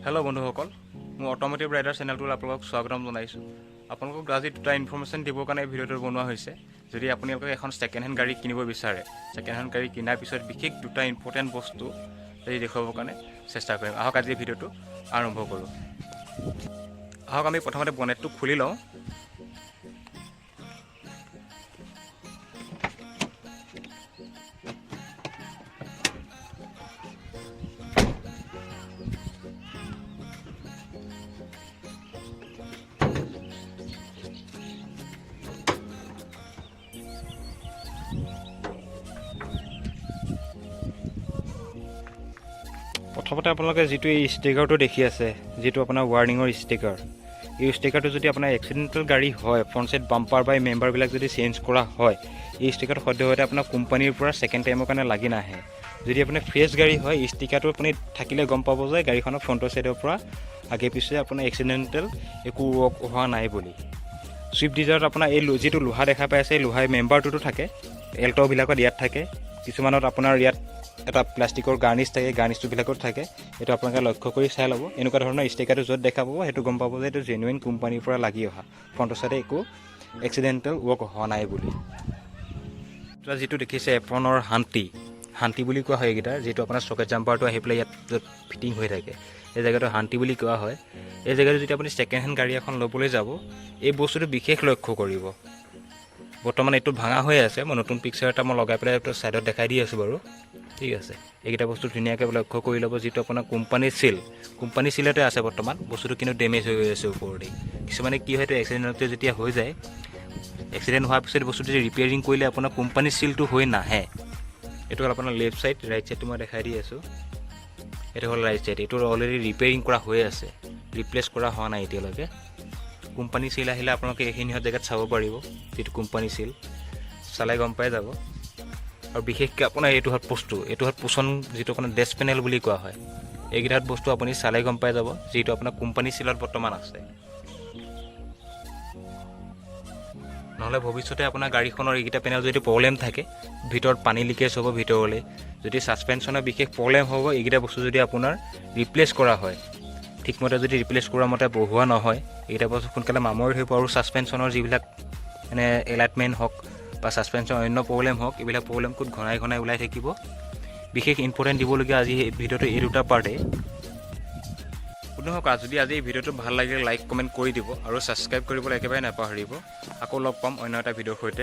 Hello' বন্ধুসকল, মোৰ automotive rider চেনেলটোত আপোনালোকক স্বাগতম জনাইছোঁ। আপোনালোকক আজি দুটা ইনফৰ্মেশ্যন দিবৰ কাৰণে এই ভিডিঅ'টো বনোৱা হৈছে। যদি আপোনালোকে এখন ছেকেণ্ড হেণ্ড গাড়ী কিনিব বিচাৰে, ছেকেণ্ড হেণ্ড গাড়ী কিনাৰ পিছত বিশেষ দুটা ইম্পৰ্টেণ্ট বস্তু এই দেখুৱাবৰ কাৰণে চেষ্টা কৰিম। আহক আজি ভিডিঅ'টো আৰম্ভ কৰোঁ। আহক আমি প্ৰথমতে বনেটটো খুলি লওঁ। প্ৰথমতে আপোনালোকে যিটো এই ষ্টিকাৰটো দেখি আছে, যিটো আপোনাৰ ৱাৰ্ণিঙৰ ষ্টিকাৰ, এই ষ্টিকাৰটো যদি আপোনাৰ এক্সিডেণ্টেল গাড়ী হয়, ফ্ৰণ্ট ছাইড বাম্পাৰ বা মেম্বাৰবিলাক যদি চেঞ্জ কৰা হয়, এই ষ্টিকাৰটো সদ্যহতে আপোনাৰ কোম্পানীৰ পৰা ছেকেণ্ড টাইমৰ কাৰণে লাগি নাহে। যদি আপোনাৰ ফ্ৰেছ গাড়ী হয়, এই ষ্টিকাৰটো আপুনি থাকিলে গম পাব যে গাড়ীখনৰ ফ্ৰণ্টৰ ছাইডৰ পৰা আগে পিছে আপোনাৰ এক্সিডেণ্টেল একো ৱৰ্ক হোৱা নাই বুলি। ছুইফ্ট ডিজায়াৰত আপোনাৰ এই যিটো লোহা দেখা পাই আছে, এই লোহাৰ মেম্বাৰটোতো থাকে, এল্ট'বিলাকত ইয়াত থাকে, কিছুমানত আপোনাৰ ইয়াত এটা প্লাষ্টিকৰ গাৰ্নিছ থাকে, গাৰ্নিছটোবিলাকত থাকে। এইটো আপোনালোকে লক্ষ্য কৰি চাই ল'ব। এনেকুৱা ধৰণৰ ষ্টিকাৰটো য'ত দেখা পাব সেইটো গম পাব যে এইটো জেনুইন কোম্পানীৰ পৰা লাগি অহা, ফ্ৰণ্টৰ ছাইডে একো এক্সিডেণ্টেল ৱৰ্ক হোৱা নাই বুলি। যিটো দেখিছে এপ্ৰনৰ শান্তি বুলি কোৱা হয় এইকেইটাৰ, যিটো আপোনাৰ চকেট জাম্পাৰটো আহি পেলাই ইয়াত য'ত ফিটিং হৈ থাকে, এই জেগাটো শান্তি বুলি কোৱা হয়। এই জেগাটো যদি আপুনি ছেকেণ্ড হেণ্ড গাড়ী এখন ল'বলৈ যাব, এই বস্তুটো বিশেষ লক্ষ্য কৰিব। বৰ্তমান এইটো ভাঙা হৈ আছে, মই নতুন পিকচাৰ এটা মই লগাই পেলাই এইটো ছাইডত দেখাই দি আছোঁ বাৰু। ঠিক আছে, এইকেইটা বস্তু ধুনীয়াকৈ লক্ষ্য কৰি ল'ব। যিটো আপোনাৰ কোম্পানী চিলতে আছে বৰ্তমান, বস্তুটো কিন্তু ডেমেজ হৈ গৈ আছে ওপৰতে। কিছুমানে কি হয়তো এক্সিডেণ্টতে যেতিয়া হৈ যায়, এক্সিডেণ্ট হোৱাৰ পিছত বস্তুটো ৰিপেয়াৰিং কৰিলে আপোনাৰ কোম্পানী চিলটো হৈ নাহে। এইটো হ'ল আপোনাৰ লেফ্ট ছাইড, ৰাইট ছাইডটো মই দেখাই দি আছোঁ। এইটো হ'ল ৰাইট ছাইড, এইটো অলৰেডি ৰিপেয়াৰিং কৰা হৈ আছে, ৰিপ্লেচ কৰা হোৱা নাই এতিয়ালৈকে। কোম্পানী চিল আহিলে আপোনালোকে এইখিনি জেগাত চাব পাৰিব, যিটো কোম্পানী চিল চালে গম পাই যাব। আৰু বিশেষকৈ আপোনাৰ এইটো হ'ল পোষণ, যিটো আপোনাৰ ডেছ পেনেল বুলি কোৱা হয়। এইকেইটাত বস্তু আপুনি চালে গম পাই যাব, যিটো আপোনাৰ কোম্পানী চিলত বৰ্তমান আছে। নহ'লে ভৱিষ্যতে আপোনাৰ গাড়ীখনৰ এইকেইটা পেনেল যদি প্ৰব্লেম থাকে, ভিতৰত পানী লিকেজ হ'ব ভিতৰলৈ, যদি ছাছপেনশ্যনৰ বিশেষ প্ৰব্লেম হ'ব, এইকেইটা বস্তু যদি আপোনাৰ ৰিপ্লেচ কৰা হয়, ঠিকমতে যদি ৰিপ্লেচ কৰা মতে বহোৱা নহয়, এইকেইটা বস্তু সোনকালে মামৰি হৈ পৰিব। আৰু ছাছপেনশ্যনৰ যিবিলাক মানে এলাইটমেণ্ট হওক বা ছাছপেনশ্যন অন্য প্ৰব্লেম হওক, এইবিলাক প্ৰব্লেম ক'ত ঘনাই ওলাই থাকিব। বিশেষ ইম্পৰ্টেণ্ট দিবলগীয়া আজি এই ভিডিঅ'টো এই দুটা পাৰ্টে। শুনক, যদি আজি এই ভিডিঅ'টো ভাল লাগিলে লাইক কমেণ্ট কৰি দিব আৰু ছাবস্ক্ৰাইব কৰিবলৈ একেবাৰে নাপাহৰিব। আকৌ লগ পাম অন্য এটা ভিডিঅ'ৰ সৈতে।